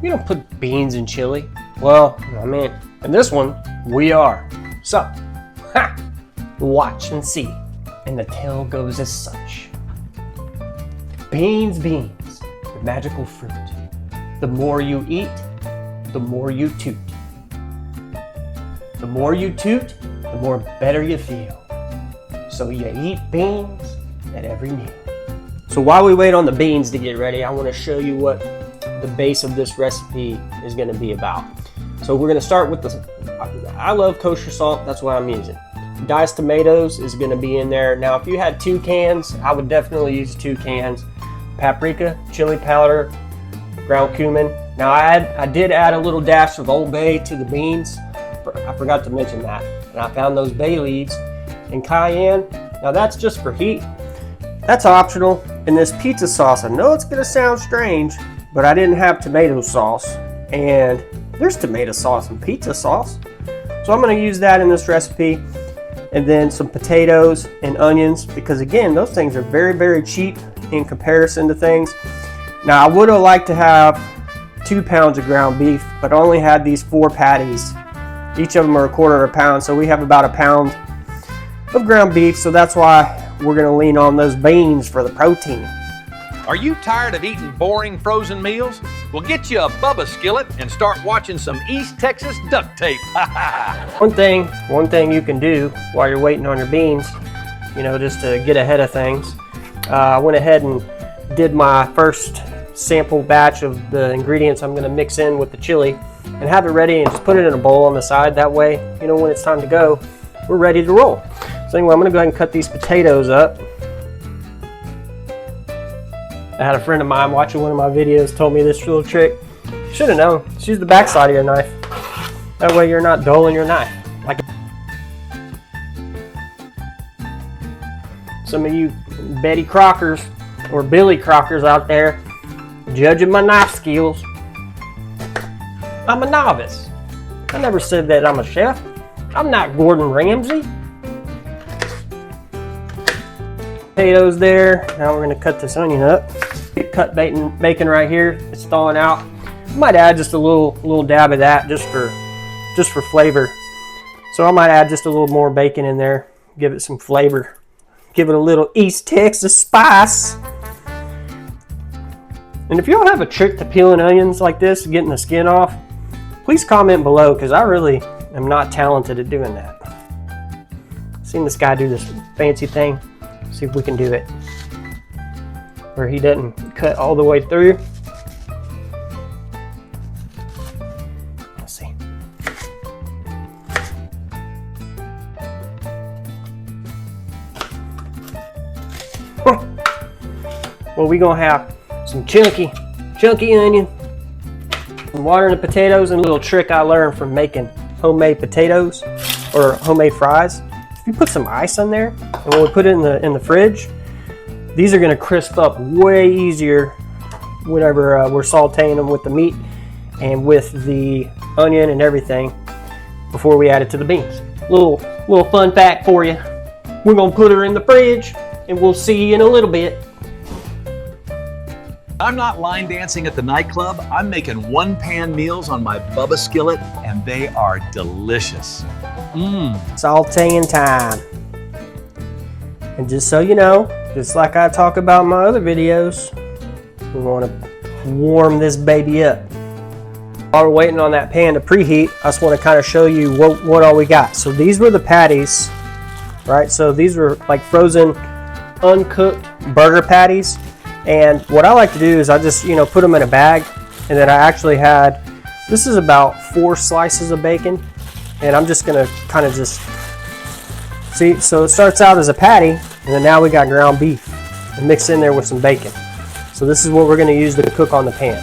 You don't put beans in chili. Well, I mean, in this one, we are. So, watch and see. And the tale goes as such. Beans, beans, the magical fruit. The more you eat, the more you toot. The more you toot, the more better you feel. So you eat beans at every meal. So while we wait on the beans to get ready, I want to show you what the base of this recipe is going to be about. So we're going to start with I love kosher salt, that's what I'm using. Diced tomatoes is going to be in there. Now if you had 2 cans, I would definitely use 2 cans. Paprika, chili powder, ground cumin. Now I did add a little dash of Old Bay to the beans. I forgot to mention that. And I found those bay leaves. And cayenne, now that's just for heat. That's optional. And this pizza sauce, I know it's going to sound strange, but I didn't have tomato sauce. And there's tomato sauce and pizza sauce. So I'm going to use that in this recipe. And then some potatoes and onions, because again, those things are very, very cheap in comparison to things. Now I would have liked to have 2 pounds of ground beef, but I only had these 4 patties. Each of them are 1/4 pound, so we have about 1 pound of ground beef, so that's why we're going to lean on those beans for the protein. Are you tired of eating boring frozen meals? Well, get you a Bubba skillet and start watching some East Texas duct tape. One thing you can do while you're waiting on your beans, you know, just to get ahead of things, I went ahead and did my first sample batch of the ingredients I'm going to mix in with the chili and have it ready and just put it in a bowl on the side. That way, you know, when it's time to go, we're ready to roll. So anyway, I'm going to go ahead and cut these potatoes up. I had a friend of mine watching one of my videos told me this little trick. Should have known. Just use the back side of your knife. That way you're not dulling your knife. Like some of you Betty Crockers or Billy Crockers out there judging my knife skills. I'm a novice. I never said that I'm a chef. I'm not Gordon Ramsay. Potatoes there. Now we're going to cut this onion up. Cut bacon right here. It's thawing out. I might add just a little dab of that just for flavor. So I might add just a little more bacon in there. Give it some flavor. Give it a little East Texas spice. And if you don't have a trick to peeling onions like this, getting the skin off, please comment below, because I really am not talented at doing that. Seen this guy do this fancy thing. See if we can do it where he doesn't cut all the way through. Let's see. Well, we're gonna have some chunky onion, some water in the potatoes, and a little trick I learned from making homemade potatoes or homemade fries. If you put some ice in there, and when we put it in the fridge, these are going to crisp up way easier whenever we're sauteing them with the meat and with the onion and everything before we add it to the beans. Little fun fact for you. We're going to put her in the fridge, and we'll see you in a little bit. I'm not line dancing at the nightclub. I'm making 1-pan meals on my Bubba skillet, and they are delicious. Sauteing time. And just so you know, just like I talk about in my other videos, we want to warm this baby up. While we're waiting on that pan to preheat, I just want to kind of show you what all we got. So these were the patties, right? So these were like frozen, uncooked burger patties. And what I like to do is I just, put them in a bag, and then I actually had, this is about 4 slices of bacon, and I'm just gonna kind of just, see, so it starts out as a patty, and then now we got ground beef and mixed in there with some bacon. So this is what we're gonna use to cook on the pan.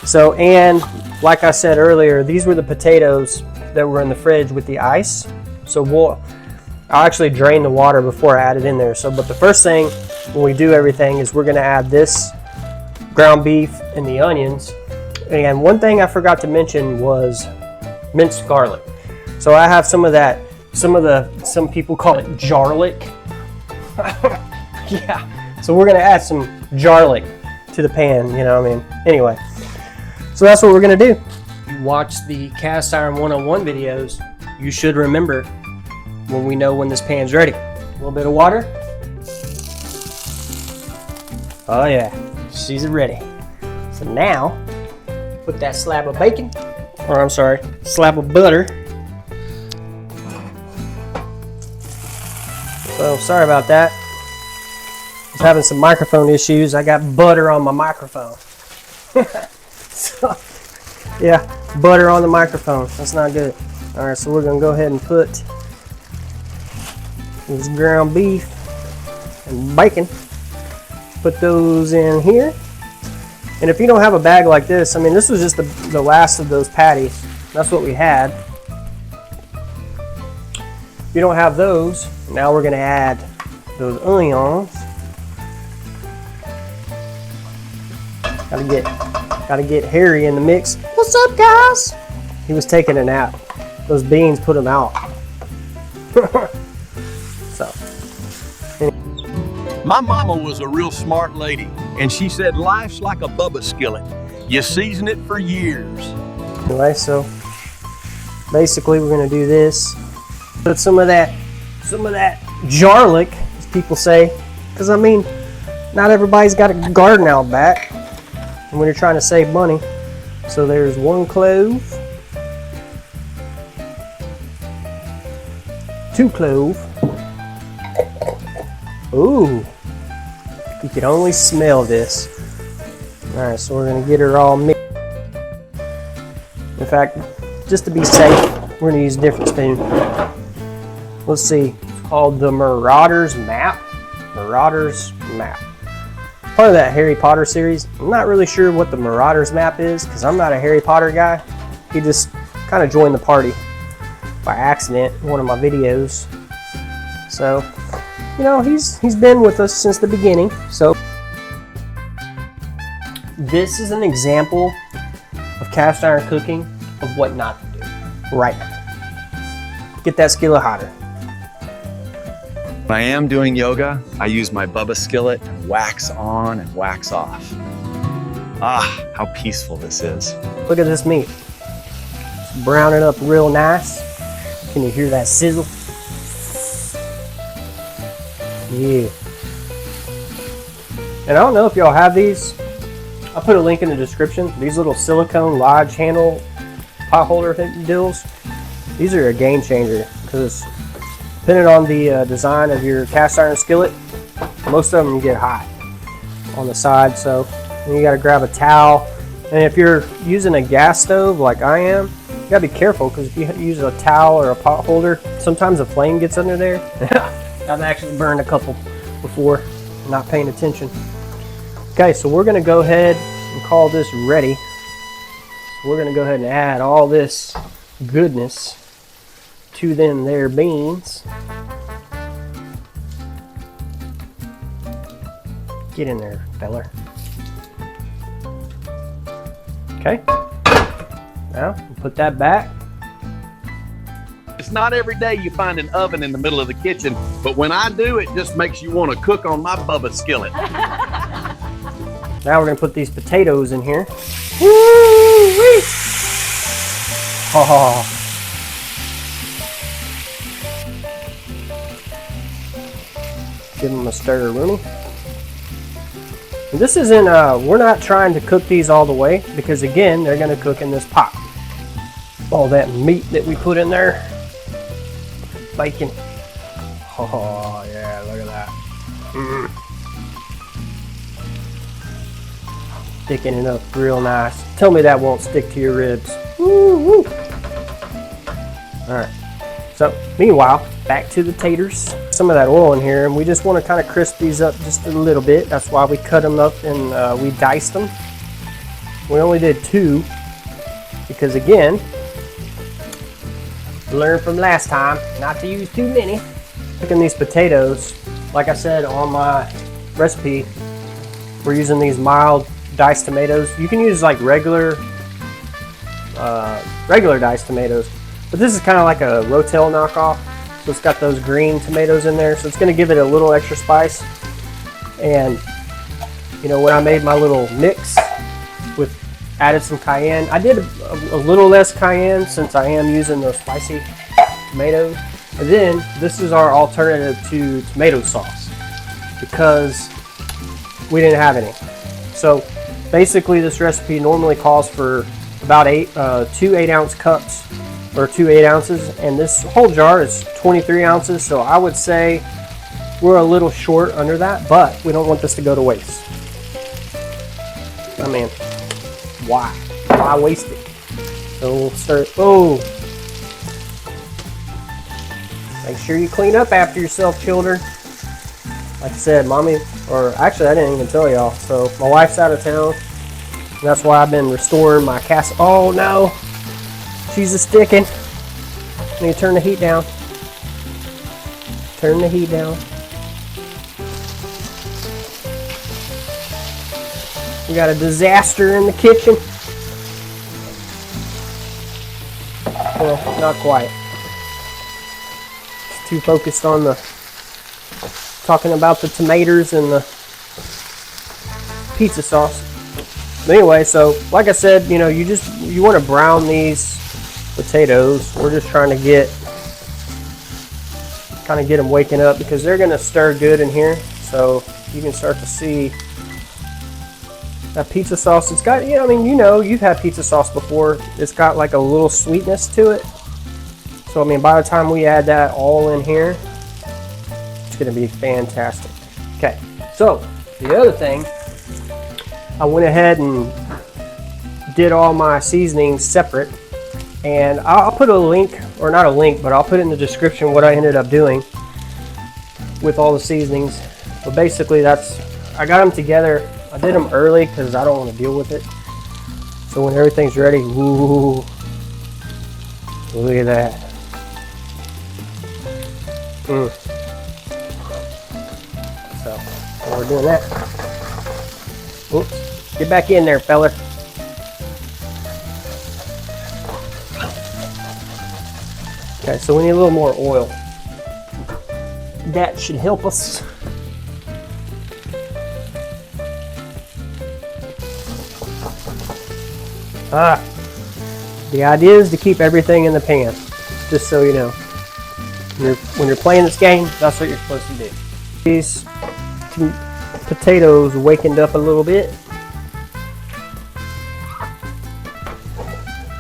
So, and like I said earlier, these were the potatoes that were in the fridge with the ice. So I'll actually drain the water before I add it in there. So, but the first thing when we do everything is we're going to add this ground beef and the onions. And one thing I forgot to mention was minced garlic. So I have some of that, some people call it jarlic. Yeah. So we're going to add some jarlic to the pan, Anyway. So that's what we're gonna do. You watch the Cast Iron 101 videos, you should remember when we know when this pan's ready. A little bit of water. Oh yeah, she's ready. So now, put that slab of bacon, or I'm sorry, slab of butter. So sorry about that. I was having some microphone issues. I got butter on my microphone. So, yeah, butter on the microphone. That's not good. All right, so we're gonna go ahead and put this ground beef and bacon. Put those in here. And if you don't have a bag like this, I mean, this was just the last of those patties. That's what we had. If you don't have those, now we're gonna add those onions. Gotta get Harry in the mix. What's up, guys? He was taking a nap. Those beans put him out. So. My mama was a real smart lady, and she said life's like a Bubba skillet. You season it for years. Anyway, so basically we're gonna do this. Put some of that garlic, as people say, because I mean, not everybody's got a garden out back, and when you're trying to save money. So there's 1 clove, 2 clove. Ooh, you can only smell this. All right, so we're gonna get her all mixed. In fact, just to be safe, we're gonna use a different spoon. Let's see, it's called the Marauders Map. Marauders Map. Part of that Harry Potter series. I'm not really sure what the Marauders Map is because I'm not a Harry Potter guy. He just kind of joined the party by accident in one of my videos. So, you know, he's been with us since the beginning. So, this is an example of cast iron cooking of what not to do right now. Get that skillet hotter. When I am doing yoga, I use my Bubba skillet and wax on and wax off. Ah, how peaceful this is. Look at this meat. It's browning up real nice. Can you hear that sizzle? Yeah. And I don't know if y'all have these. I'll put a link in the description. These little silicone lodge handle pot holder deals. These are a game changer because depending on the design of your cast iron skillet, most of them get hot on the side. So then you got to grab a towel. And if you're using a gas stove like I am, you got to be careful because if you use a towel or a pot holder, sometimes a flame gets under there. I've actually burned a couple before, not paying attention. Okay, so we're going to go ahead and call this ready. We're going to go ahead and add all this goodness to them there beans. Get in there, feller. Okay. Now, put that back. It's not every day you find an oven in the middle of the kitchen, but when I do, it just makes you want to cook on my Bubba skillet. Now we're going to put these potatoes in here. Woo-wee! Oh. Give them a stir, Rooney. And this isn't, we're not trying to cook these all the way because again, they're going to cook in this pot. All that meat that we put in there. Bacon. Oh yeah, look at that. Sticking it up real nice. Tell me that won't stick to your ribs. Woo-woo. Alright, so meanwhile, back to the taters. Some of that oil in here, and we just want to kind of crisp these up just a little bit. That's why we cut them up and we diced them. We only did 2 because again, learned from last time not to use too many. Cooking these potatoes, like I said on my recipe, we're using these mild diced tomatoes. You can use like regular diced tomatoes, but this is kind of like a Rotel knockoff. So it's got those green tomatoes in there, so it's going to give it a little extra spice. And you know, when I made my little mix with added some cayenne. I did a little less cayenne since I am using those spicy tomatoes. And then this is our alternative to tomato sauce because we didn't have any. So basically this recipe normally calls for about 2 8-ounce cups or 2 8 ounces, and this whole jar is 23 ounces, so I would say we're a little short under that, but we don't want this to go to waste. I mean, why waste it? So we'll start. Oh, make sure you clean up after yourself, children. Like I said, mommy, or actually I didn't even tell y'all, so my wife's out of town. That's why I've been restoring my cast. Oh no, she's a sticking. I need to turn the heat down. Turn the heat down. We got a disaster in the kitchen. Well, not quite. It's too focused on talking about the tomatoes and the pizza sauce. But anyway, so like I said, you know, you want to brown these potatoes. We're just trying to get them waking up because they're going to stir good in here. So you can start to see that pizza sauce. It's got, I mean, you've had pizza sauce before. It's got like a little sweetness to it. So I mean, by the time we add that all in here, it's going to be fantastic. Okay, so the other thing, I went ahead and did all my seasonings separate, and I'll put a link, or not a link, but I'll put it in the description what I ended up doing with all the seasonings. But basically I got them together. I did them early because I don't want to deal with it. So when everything's ready, ooh, look at that. So we're doing that. Oops. Get back in there, fella. Okay, so we need a little more oil. That should help us. The idea is to keep everything in the pan, just so you know. When you're playing this game, that's what you're supposed to do. These potatoes wakened up a little bit.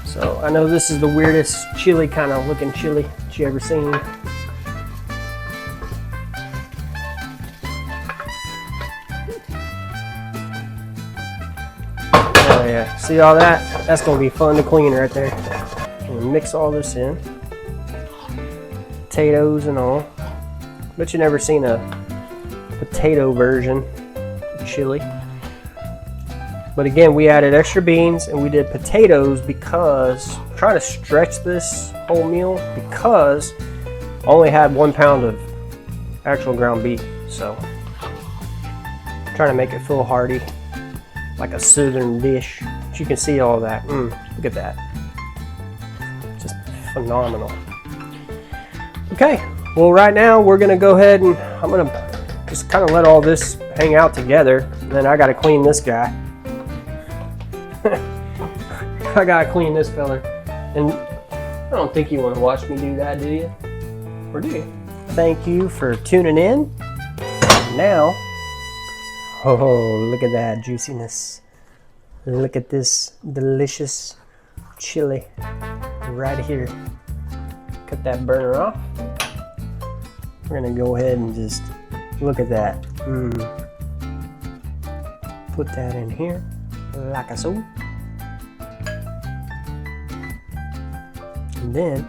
So I know this is the weirdest chili kind of looking chili that you ever seen. Oh yeah, see all that? That's gonna be fun to clean right there. I'm gonna mix all this in. Potatoes and all. Bet you never seen a potato version of chili. But again, we added extra beans and we did potatoes because I'm trying to stretch this whole meal because I only had 1 pound of actual ground beef. So I'm trying to make it feel hearty, like a southern dish. But you can see all that. Look at that. Just phenomenal. Okay, well right now we're gonna go ahead and I'm gonna just kind of let all this hang out together. And then I gotta clean this guy. I gotta clean this fella. And I don't think you want to watch me do that, do you? Or do you? Thank you for tuning in. Now, oh, look at that juiciness. Look at this delicious chili right here. Cut that burner off. We're gonna go ahead and just look at that. Put that in here like a so. And then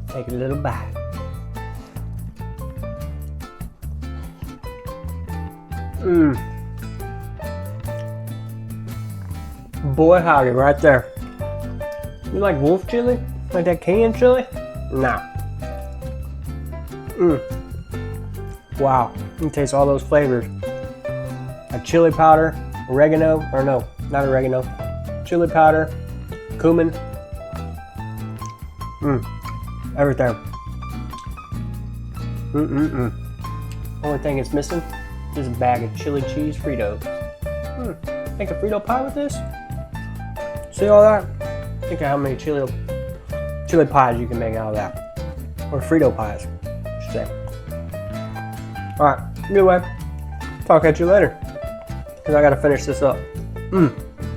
take a little bite. Boy howdy, right there. You like wolf chili? Like that canned chili? Nah. Wow, you can taste all those flavors. Like chili powder, oregano, or no, not oregano. Chili powder, cumin. Everything. Only thing it's missing is a bag of chili cheese Fritos. Make a Frito pie with this? See all that? Think of how many chili pies you can make out of that. Or Frito pies, I should say. Alright, anyway, talk at you later. Because I gotta finish this up.